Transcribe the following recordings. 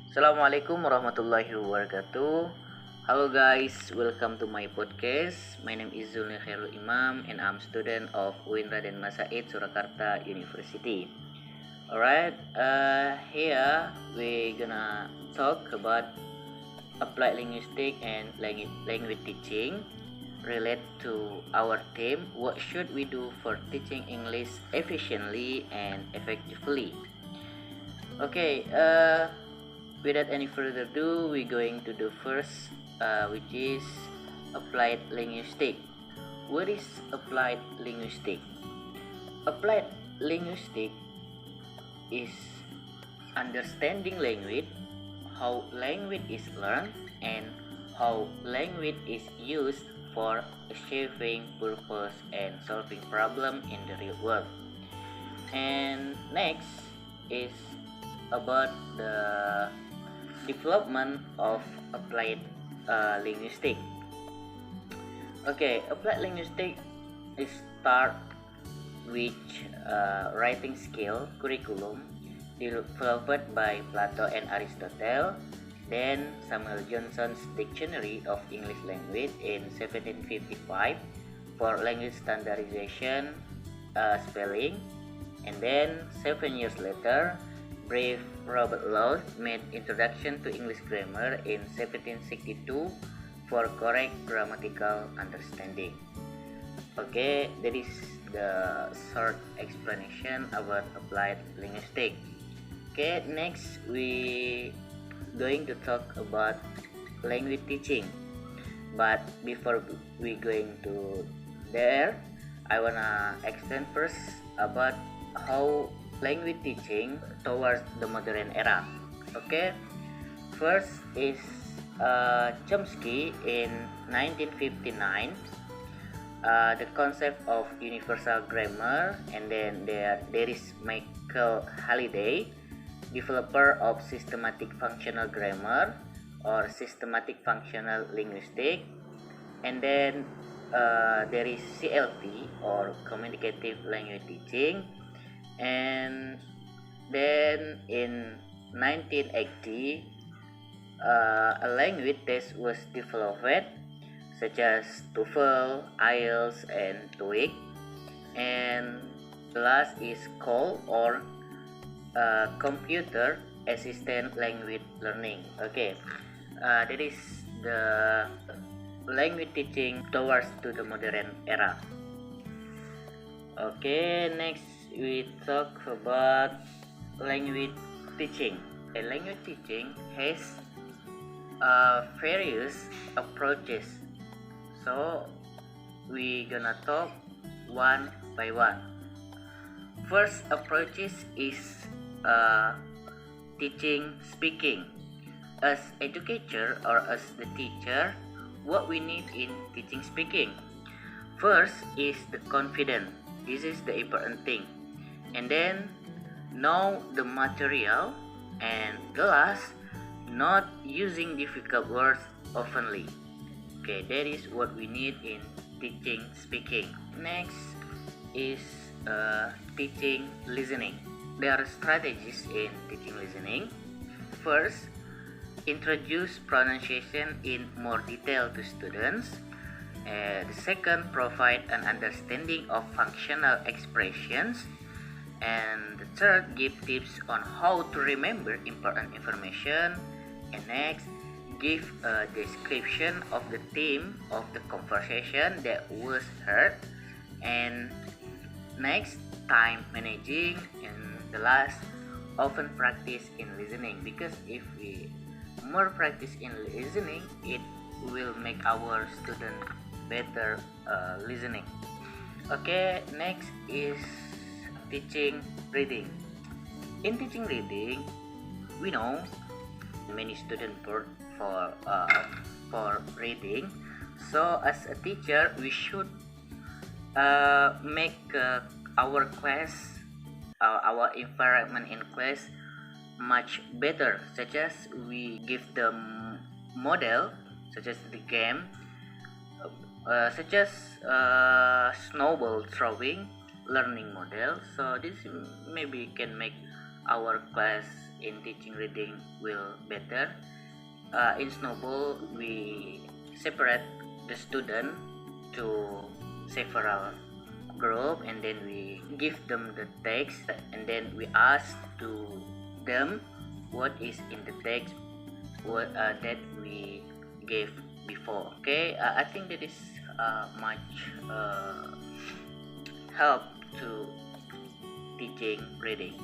Assalamualaikum warahmatullahi wabarakatuh. Hello guys, welcome to my podcast. My name is Zulni Khairul Imam and I'm student of UIN Raden Masaid Surakarta University. Alright, here we gonna talk about applied linguistics and language teaching relate to our theme. What should we do for teaching English efficiently and effectively? Okay, without any further ado, we're going to do first, which is applied linguistics. What is applied linguistics? Applied linguistics is understanding language, how language is learned, and how language is used for achieving purpose and solving problem in the real world. And next is about the development of applied linguistics. Okay, applied linguistics is start with writing skill curriculum developed by Plato and Aristotle, then Samuel Johnson's Dictionary of English Language in 1755 for language standardization, spelling, and then 7 years later Brave Robert Law made Introduction to English Grammar in 1762 for correct grammatical understanding. Okay, that is the short explanation about applied linguistics. Okay, next we going to talk about language teaching. But before we going to there, I wanna explain first about how language teaching towards the modern era. Okay, first is Chomsky in 1959, the concept of universal grammar, and then there is Michael Halliday, developer of systematic functional grammar or systematic functional linguistics, and then there is CLT or communicative language teaching. And then in 1980, a language test was developed, such as TOEFL, IELTS, and TOEIC. And the last is CALL or computer assisted language learning. Okay, that is the language teaching towards to the modern era. Okay, next we talk about language teaching. Language teaching has various approaches, so we gonna talk one by one. First approaches is teaching speaking. As educator or as the teacher, what we need in teaching speaking? First is the confidence. This is the important thing. And then know the material, and the last, not using difficult words oftenly. Okay, that is what we need in teaching speaking. Next is teaching listening. There are strategies in teaching listening. First, introduce pronunciation in more detail to students. The second, provide an understanding of functional expressions. And the third, give tips on how to remember important information. And next, give a description of the theme of the conversation that was heard. And next, time managing. And the last, often practice in listening, because if we more practice in listening, it will make our student better listening. Okay, next is teaching reading. In teaching reading, we know many students bored for reading. So as a teacher, we should make our class, our environment in class much better, such as we give them model, such as the game, such as snowball throwing learning model. So this maybe can make our class in teaching reading will better. In Snowball, we separate the student to several group, and then we give them the text, and then we ask to them what is in the text that we gave before. Okay, I think that is much help to teaching reading.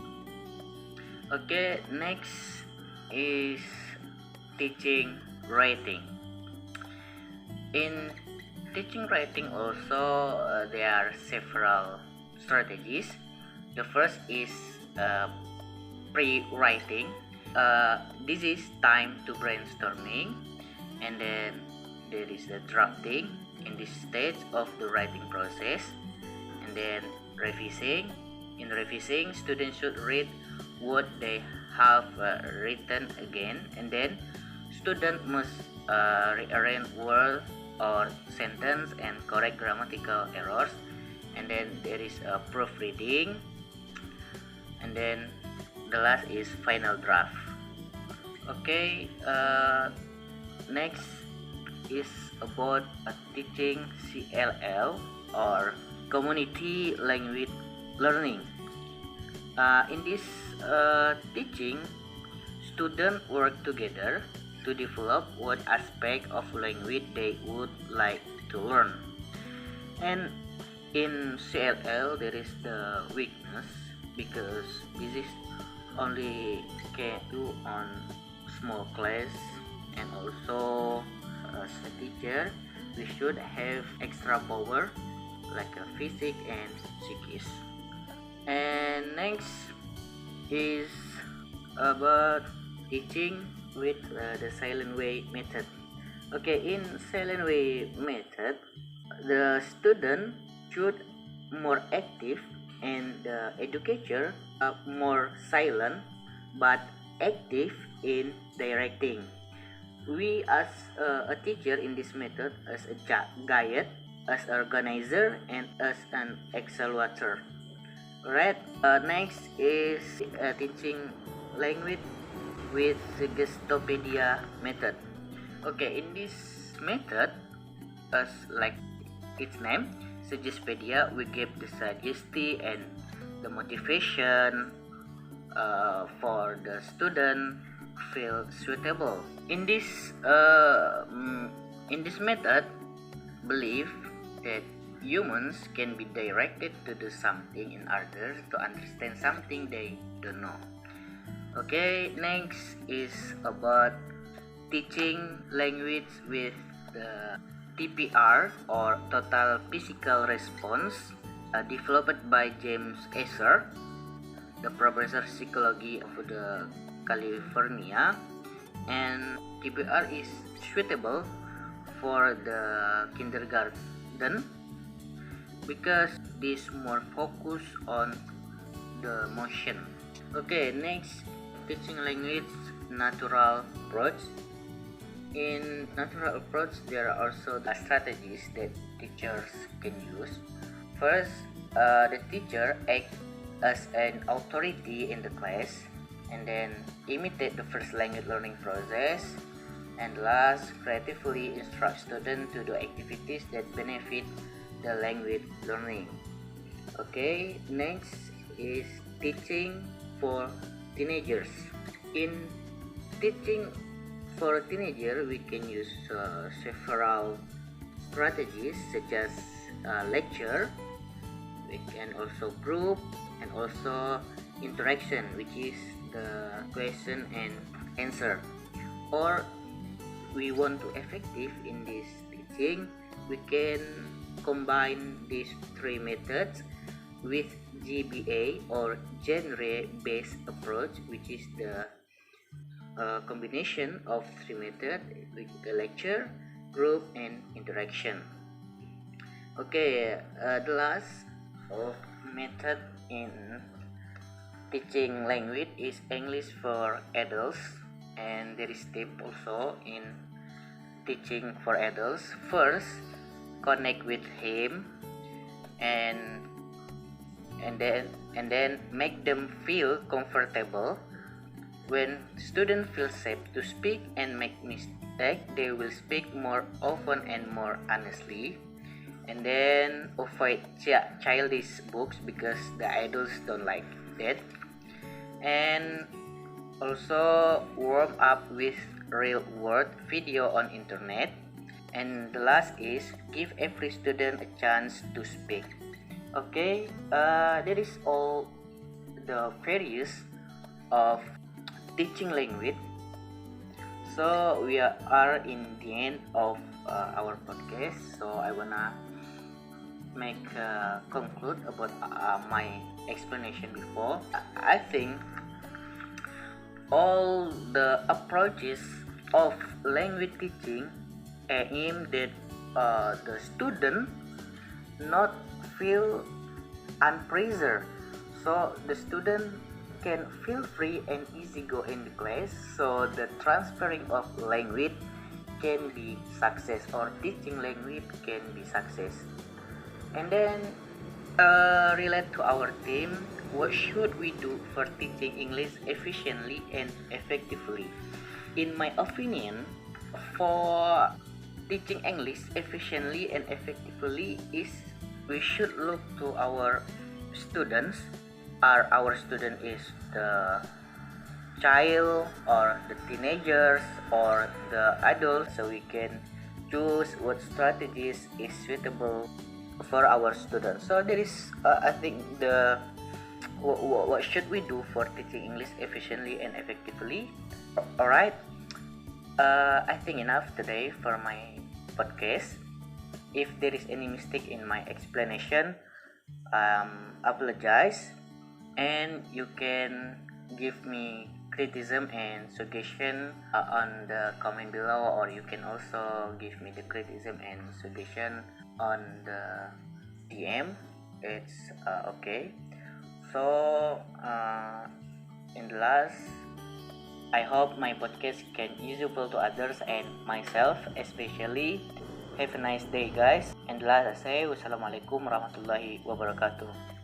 Okay, next is teaching writing. In teaching writing also, there are several strategies. The first is pre-writing. This is time to brainstorming, and then there is the drafting in this stage of the writing process, and then revising. In revising, students should read what they have written again, and then student must rearrange word or sentence and correct grammatical errors, and then there is a proofreading, and then the last is final draft. Okay, next is about teaching CLL or community language learning. In this teaching, students work together to develop what aspect of language they would like to learn. And in CLL, there is the weakness because this is only can do on small class, and also as a teacher we should have extra power like a physics and psychics. And next is about teaching with the silent way method. Okay, in silent way method, the student should more active and the educator more silent but active in directing. We as a teacher in this method as a guide, as organizer, and as an accelerator. Right. Next is teaching language with Suggestopedia method. Okay, in this method, as like its name, Suggestopedia, we give the suggestion and the motivation for the student feel suitable. In this method, believe that humans can be directed to do something in order to understand something they don't know. Okay, next is about teaching language with the TPR or total physical response, developed by James Esser, the professor of psychology of the California. And TPR is suitable for the kindergarten because this more focus on the motion. Okay, next, teaching language natural approach. In natural approach, there are also the strategies that teachers can use. First, the teacher acts as an authority in the class, and then imitate the first language learning process, and last, creatively instruct students to do activities that benefit the language learning. Okay, next is teaching for teenagers. In teaching for a teenager, we can use several strategies such as lecture. We can also group, and also interaction, which is the question and answer. Or we want to effective in this teaching, we can combine these three methods with GBA or genre-based approach, which is the combination of three methods with the lecture, group, and interaction. Okay, the last method in teaching language is English for adults, and there is tip also in teaching for adults. First, connect with him, and then make them feel comfortable When students feel safe to speak and make mistakes, they will speak more often and more honestly. And then avoid childish books because the adults don't like that. And also warm up with real world video on internet. And the last is give every student a chance to speak. Okay, that is all the various of teaching language. So we are in the end of our podcast. So I wanna make conclude about my explanation before. I think all the approaches of language teaching aim that the student not feel unpressure, so the student can feel free and easy go in the class, so the transferring of language can be success, or teaching language can be success. And then relate to our theme, what should we do for teaching English efficiently and effectively? In my opinion, for teaching English efficiently and effectively is we should look to our students. Our student is the child or the teenagers or the adults, so we can choose what strategies is suitable for our students. So there is I think the what should we do for teaching English efficiently and effectively. All right, I think enough today for my podcast. If there is any mistake in my explanation, apologize, and you can give me criticism and suggestion on the comment below, or you can also give me the criticism and suggestion on the DM. It's okay. So in the last, I hope my podcast can useful to others and myself especially. Have a nice day guys. And last I say wassalamualaikum warahmatullahi wabarakatuh.